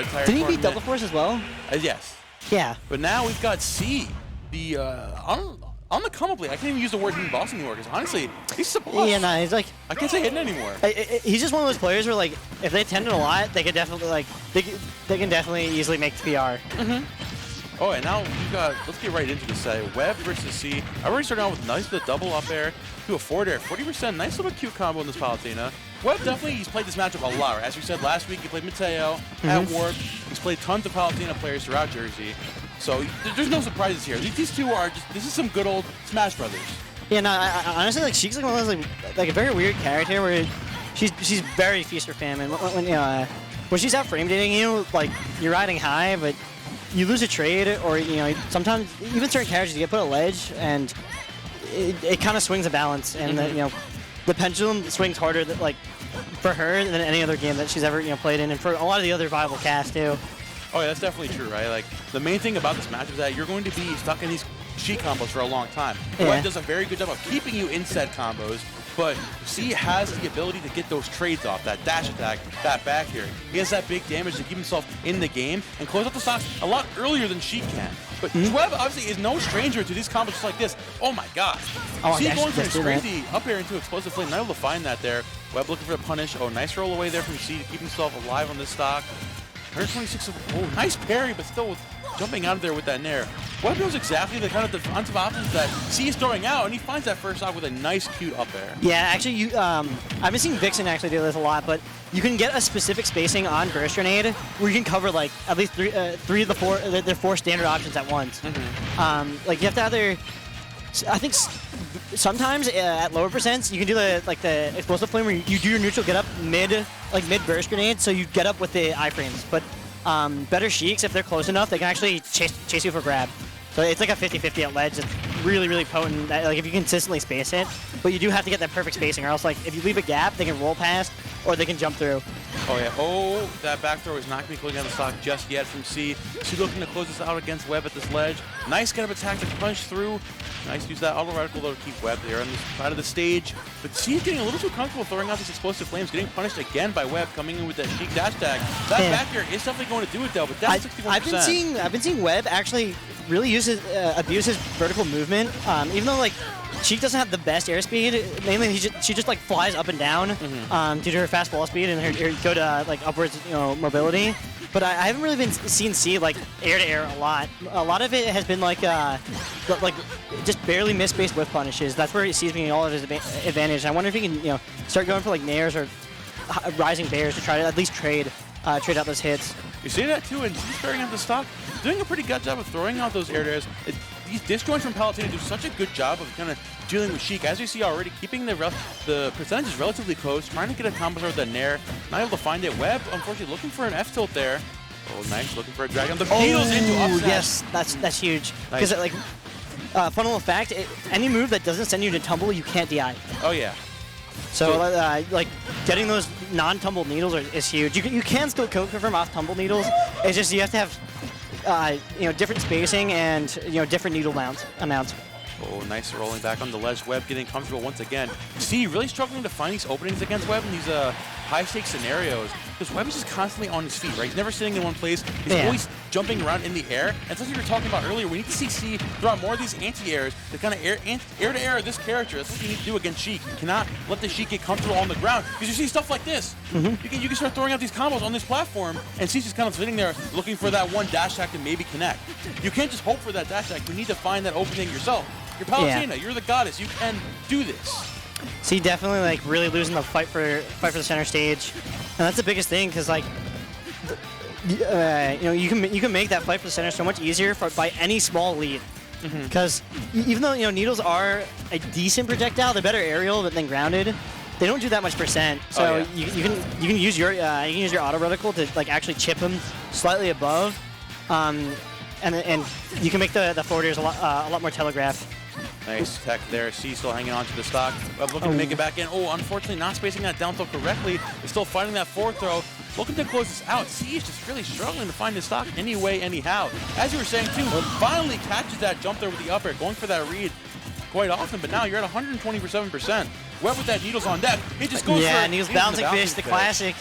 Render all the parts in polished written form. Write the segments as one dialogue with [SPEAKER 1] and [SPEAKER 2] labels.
[SPEAKER 1] entire
[SPEAKER 2] Didn't he
[SPEAKER 1] tournament.
[SPEAKER 2] beat Double Force as well?
[SPEAKER 1] Yes.
[SPEAKER 2] Yeah.
[SPEAKER 1] But now we've got C, the on the come up league. I can't even use the word hidden boss anymore because honestly, he's a boss.
[SPEAKER 2] Yeah, no, he's like.
[SPEAKER 1] I can't say hidden anymore.
[SPEAKER 2] He's just one of those players where like if they attend it a lot, they could definitely like they can definitely easily make the PR.
[SPEAKER 1] Oh, and now we've got, let's get right into this set. Webb versus C. I already started out with nice the double up air to a forward air. 40%, nice little cute combo in this Palutena. Webb definitely, he's played this matchup a lot. As we said last week, he played Mateo at Warp. He's played tons of Palutena players throughout Jersey. So there's no surprises here. These two are just, this is some good old Smash Brothers.
[SPEAKER 2] Yeah, no, I honestly, like, Sheik's like one of those, like a very weird character where she's very feast or famine. When she's out frame dating you, like, you're riding high, but you lose a trade, or, you know, sometimes, even certain characters, you get put a ledge, and it kind of swings a balance, and, you know, the pendulum swings harder, like, for her than any other game that she's ever, you know, played in, and for a lot of the other viable casts, too.
[SPEAKER 1] Oh, yeah, that's definitely true, right? Like, the main thing about this match is that you're going to be stuck in these Sheik combos for a long time. Webb does a very good job of keeping you in said combos, but C has the ability to get those trades off, that dash attack, that back here. He has that big damage to keep himself in the game and close out the stocks a lot earlier than Sheik can. But Webb obviously is no stranger to these combos just like this. Oh my god. C going for his crazy up air into explosive flame, not able to find that there. Webb looking for a punish. Oh, nice roll away there from C to keep himself alive on this stock. 126 of, oh, nice parry, but still jumping out of there with that nair. Webb knows exactly the kind of defensive options that C is throwing out, and he finds that first off with a nice, cute up air.
[SPEAKER 2] Yeah, actually, I've been seeing Vixen actually do this a lot, but you can get a specific spacing on Burst Grenade where you can cover like at least three of the four standard options at once. Like you have to either, I think sometimes at lower percents you can do the explosive flame where you do your neutral get up mid burst grenade, so you get up with the iframes. But better Sheiks, if they're close enough, they can actually chase you for grab. So it's like a 50-50 at ledge. It's really, really potent, like if you consistently space it. But you do have to get that perfect spacing, or else like if you leave a gap, they can roll past or they can jump through.
[SPEAKER 1] Oh yeah, oh, that back throw is not going to be closing out the stock just yet from C. She's looking to close this out against Webb at this ledge. Nice kind of attack to punch through. Nice to use that auto reticle though to keep Webb there on this side of the stage. But C is getting a little too comfortable throwing out these explosive flames, getting punished again by Webb coming in with that Sheik dash tag. That back air is definitely going to do it though, but that's 61%.
[SPEAKER 2] I've been seeing Webb actually really abuse his vertical movement, even though like Sheik doesn't have the best airspeed. Mainly, she just like flies up and down due to her fast wall speed and her good like upwards, you know, mobility. But I haven't really been seen C like air to air a lot. A lot of it has been like just barely miss-based whiff punishes. That's where he sees me all of his advantage. I wonder if he can, you know, start going for like nairs or rising bears to try to at least trade out those hits.
[SPEAKER 1] You see that too, and he's starting at the stock, doing a pretty good job of throwing out those air to airs. These disjoints from Palutena do such a good job of kind of dealing with Sheik. As you see already, keeping the percentages relatively close, trying to get a combo with that nair, not able to find it. Webb, unfortunately, looking for an F tilt there. Oh, nice, looking for a dragon. The needles into upset.
[SPEAKER 2] Yes, that's huge. Because like, fun little fact, any move that doesn't send you to tumble, you can't DI.
[SPEAKER 1] Oh yeah.
[SPEAKER 2] So like getting those non-tumble needles is huge. You can still code confirm off tumble needles. It's just you have to have you know, different spacing and, you know, different needle amounts.
[SPEAKER 1] Oh, nice rolling back on the ledge. Webb getting comfortable once again. See, really struggling to find these openings against Webb in these high-stakes scenarios. Because Webb is just constantly on his feet, right? He's never sitting in one place. He's always jumping around in the air. And that's what you were talking about earlier. We need to see C throw out more of these anti-airs to kind of air-to-air this character. That's what you need to do against Sheik. You cannot let the Sheik get comfortable on the ground. Because you see stuff like this. You can start throwing out these combos on this platform, and C's just kind of sitting there looking for that one dash attack to maybe connect. You can't just hope for that dash attack. You need to find that opening yourself. You're Palutena. You're the goddess. You can do this.
[SPEAKER 2] See, definitely like really losing the fight for the center stage, and that's the biggest thing because like you know, you can make that fight for the center so much easier by any small lead. Because even though, you know, needles are a decent projectile, they're better aerial than grounded. They don't do that much percent, so you can use your auto reticle to like actually chip them slightly above, and you can make the forward airs a lot more telegraphed.
[SPEAKER 1] Nice tech there. C still hanging on to the stock. Webb looking to make it back in. Oh, unfortunately not spacing that down throw correctly. He's still fighting that forward throw. Looking to close this out. C is just really struggling to find his stock anyway, anyhow. As you were saying too, finally catches that jump there with the up air, going for that read quite often, but now you're at 127%. Webb with that needles on deck. He just goes for
[SPEAKER 2] and he was bouncing fish, the classic.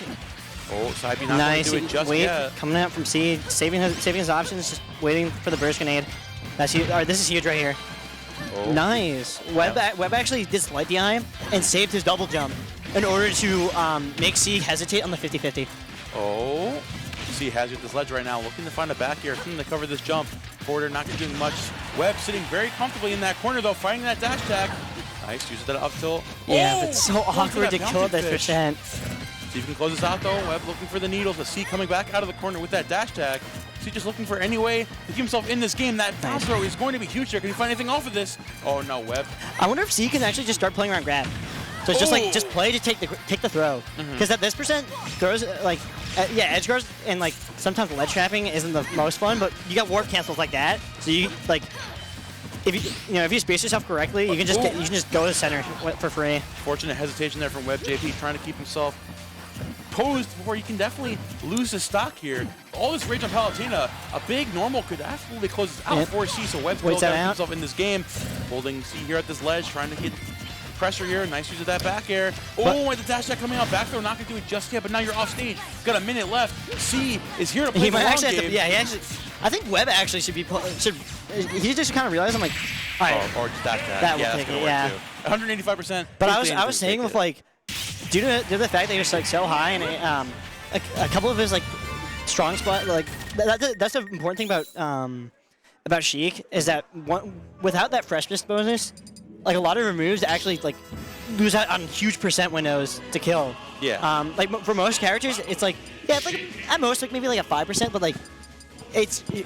[SPEAKER 1] Oh, Saibi not
[SPEAKER 2] Nice.
[SPEAKER 1] going to do it just
[SPEAKER 2] Wait,
[SPEAKER 1] yet.
[SPEAKER 2] coming out from C, saving his options, just waiting for the burst grenade. That's huge. This is huge right here.
[SPEAKER 1] Oh.
[SPEAKER 2] Nice. Webb actually did slight DI and saved his double jump in order to make C hesitate on the 50-50.
[SPEAKER 1] Oh. C has it this ledge right now, looking to find a back air, to cover this jump. Forwarder not doing much. Webb sitting very comfortably in that corner though, finding that dash tag. Nice, uses that up tilt.
[SPEAKER 2] Yeah, but it's so awkward to kill that percent.
[SPEAKER 1] See if you can close this out though. Webb looking for the needles. The C coming back out of the corner with that dash tag. C just looking for any way to keep himself in this game. That down throw is going to be huge there. Can he find anything off of this? Oh no, Webb.
[SPEAKER 2] I wonder if C can actually just start playing around grab. So it's just like play to take the throw. Because at this percent throws like yeah, edge guards and like sometimes ledge trapping isn't the most fun, but you got warp cancels like that. So you like if you space yourself correctly, you can just go to center for free.
[SPEAKER 1] Fortunate hesitation there from WebbJP, trying to keep himself posed before he can definitely lose his stock here. All this rage on Palutena, a big normal could absolutely close this out for C, so Webb's built himself in this game. Holding C here at this ledge, trying to get pressure here. Nice use of that back air. Oh, and the dash attack coming out. Back throw, not going to do it just yet, but now you're off stage. Got a minute left. C is here to play the long game.
[SPEAKER 2] I think Webb actually should be. He just kind of realized, I'm like, all right.
[SPEAKER 1] Or just dash attack.
[SPEAKER 2] That will take it, yeah.
[SPEAKER 1] 185%.
[SPEAKER 2] But I was saying with like, due to the fact that he was like so high and a couple of his like strong spot, like that's the important thing about Sheik is that without that freshness bonus, like a lot of her moves actually like lose out on huge percent windows to kill.
[SPEAKER 1] Yeah.
[SPEAKER 2] Like for most characters, it's like it's like at most like maybe like a 5%, but like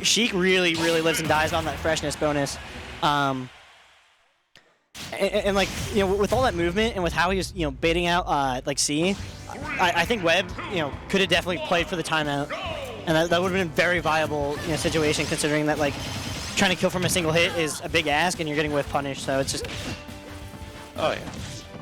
[SPEAKER 2] Sheik really lives and dies on that freshness bonus. And like with all that movement and with how he was baiting out like C, I think Webb could have definitely played for the timeout, and that would have been a very viable situation considering that like trying to kill from a single hit is a big ask and you're getting whiff punished, so it's just
[SPEAKER 1] yeah.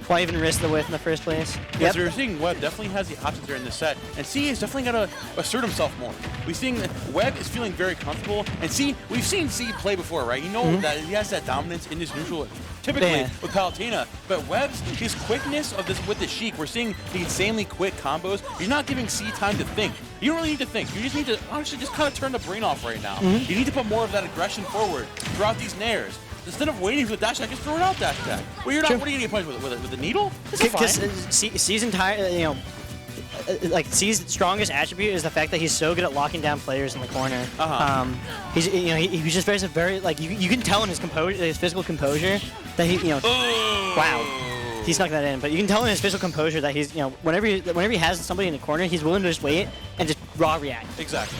[SPEAKER 2] Why even risk the whiff in the first place?
[SPEAKER 1] Yeah, so we're seeing Webb definitely has the options there in this set, and C is definitely got to assert himself more. We're seeing that Webb is feeling very comfortable, and C, we've seen C play before, right? You know that he has that dominance in his neutral, typically with Palutena, but Webb's, his quickness of this with the Sheik, we're seeing the insanely quick combos. You're not giving C time to think. You don't really need to think. You just need to honestly just kind of turn the brain off right now. You need to put more of that aggression forward throughout these nairs. Instead of waiting for the dash attack, just throw it out dash attack. Well, you're not. What are you going to get punished with? With a needle?
[SPEAKER 2] Because C's entire, like C's strongest attribute is the fact that he's so good at locking down players in the corner. He's he's just very like you can tell in his composure, his physical composure that he wow, he snuck that in. But you can tell in his physical composure that he's whenever he has somebody in the corner, he's willing to just wait and just raw react.
[SPEAKER 1] Exactly.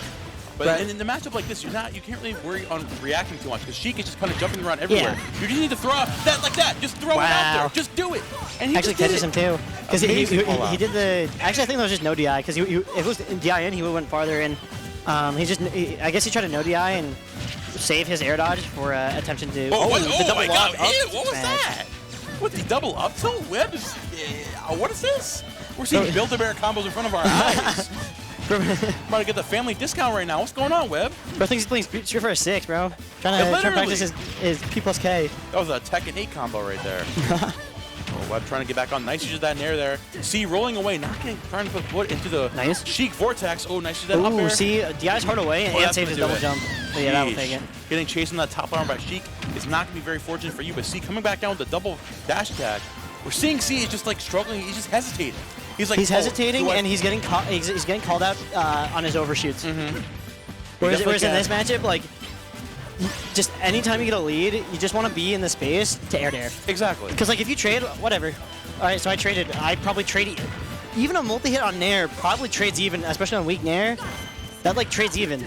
[SPEAKER 1] But in the matchup like this, you can't really worry on reacting too much because Sheik is just kind of jumping around everywhere. You just need to throw out that like that. Just throw it out there. Just do it. And he
[SPEAKER 2] actually catches him too. Because he did the. Actually, I think that was just no DI. Because if it was DI in, he would have went farther in. I guess he tried to no DI and save his air dodge for attention to.
[SPEAKER 1] The double up. What was that? What, the double up tilt? Webb is. What is this? We're seeing Build-A-Bear combos in front of our eyes. About to get the family discount right now. What's going on, Webb?
[SPEAKER 2] Bro thinks he's playing Street Fighter 6, bro. Trying to practice his P plus K.
[SPEAKER 1] That was a Tekken 8 combo right there. Webb trying to get back on. Nice use of that nair there. C rolling away, trying to put foot into the Sheik vortex. Oh, nice use of that up air.
[SPEAKER 2] C DI's hard away and saves his double jump. But yeah, that will take it.
[SPEAKER 1] Getting chased on that top arm by Sheik is not going to be very fortunate for you, but C coming back down with the double dash tag. We're seeing C is just like struggling. He's just hesitating. He's
[SPEAKER 2] hesitating and he's getting called out on his overshoots. Whereas in this matchup, like, just anytime you get a lead, you just want to be in the space to air dare.
[SPEAKER 1] Exactly.
[SPEAKER 2] Because like if you trade, whatever. All right, so I probably traded. Even a multi-hit on nair probably trades even, especially on weak nair. That like trades even.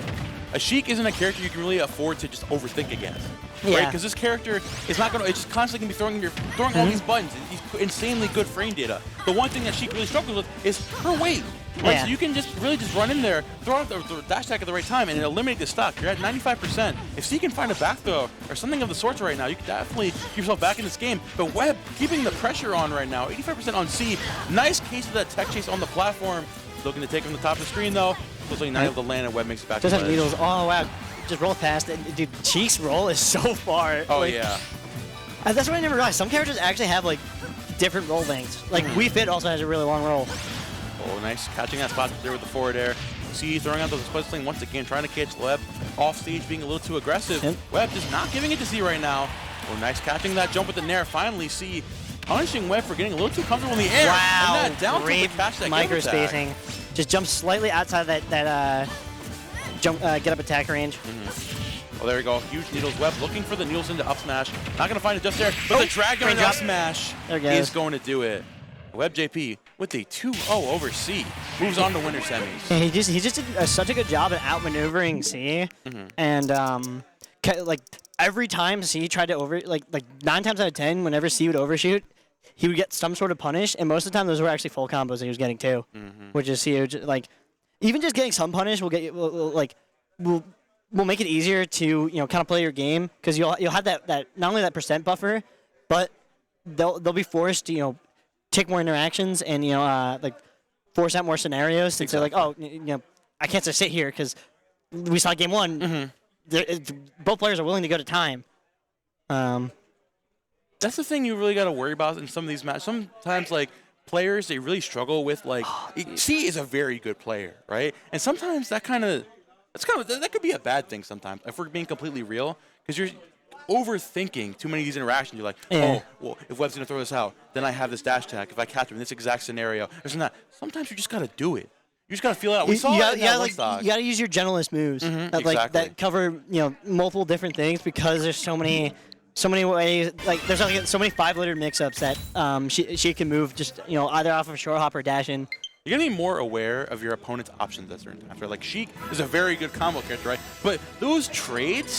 [SPEAKER 1] A Sheik isn't a character you can really afford to just overthink against.
[SPEAKER 2] Yeah.
[SPEAKER 1] Right? Because this character is not going to, it's just constantly going to be throwing all these buttons. He's insanely good frame data. The one thing that Sheik really struggles with is her weight. Right? So you can just really run in there, throw out the dash attack at the right time, and eliminate the stock. You're at 95%. If C can find a back throw or something of the sorts right now, you can definitely get yourself back in this game. But Webb keeping the pressure on right now, 85% on C. Nice case of that tech chase on the platform. Looking to take him to the top of the screen though. Looks like not able to land, and Webb makes it back to the
[SPEAKER 2] have needles. Oh wow. Just roll past it. Dude, Sheik's roll is so far.
[SPEAKER 1] Oh, yeah.
[SPEAKER 2] That's what I never realized. Some characters actually have, like, different roll lengths. Like, Wii Fit also has a really long roll.
[SPEAKER 1] Oh, nice catching that spot there with the forward air. See, throwing out those split sling once again, trying to catch Webb off stage, being a little too aggressive.
[SPEAKER 2] Yep.
[SPEAKER 1] Webb just not giving it to Z right now. Oh, nice catching that jump with the nair. Finally, see, punishing Webb for getting a little too comfortable in the air.
[SPEAKER 2] Wow,
[SPEAKER 1] And that down tilt
[SPEAKER 2] great
[SPEAKER 1] to catch that
[SPEAKER 2] micro
[SPEAKER 1] get up attack.
[SPEAKER 2] spacing. Just jump slightly outside that jump get up attack range.
[SPEAKER 1] Oh, there we go. Huge needles. Webb looking for the needles into up smash. Not going to find it just there, but the dragon
[SPEAKER 2] great
[SPEAKER 1] on up
[SPEAKER 2] drop.
[SPEAKER 1] smash
[SPEAKER 2] There it goes.
[SPEAKER 1] is going to do it. WebbJP with a 2-0 over C. Moves on to winner semis.
[SPEAKER 2] Yeah, he just did such a good job at outmaneuvering C, and like every time C tried to like 9 times out of 10, whenever C would overshoot, he would get some sort of punish, and most of the time those were actually full combos that he was getting too, which is huge. Like even just getting some punish will get you will make it easier to kind of play your game, because you'll have that not only that percent buffer, but they'll be forced to take more interactions and like force out more scenarios, since they're like, oh, I can't just sit here because we saw game 1. Both players are willing to go to time.
[SPEAKER 1] That's the thing you really got to worry about in some of these matches. Sometimes, like, players, they really struggle with, like, C is a very good player, right? And sometimes that could be a bad thing sometimes, if we're being completely real, because you're overthinking too many of these interactions. You're like, oh, well, if Webb's going to throw this out, then I have this dash attack. If I catch him in this exact scenario, there's not. Sometimes you just got to do it. You just got to feel it out. We saw it in that one stock.
[SPEAKER 2] You got to use your generalist moves that cover multiple different things, because there's so many ways. Like there's so many 5-letter mix-ups that she can move just either off of short hop or dash in.
[SPEAKER 1] You're going to be more aware of your opponent's options at certain times, right? Like, Sheik is a very good combo character, right? But those trades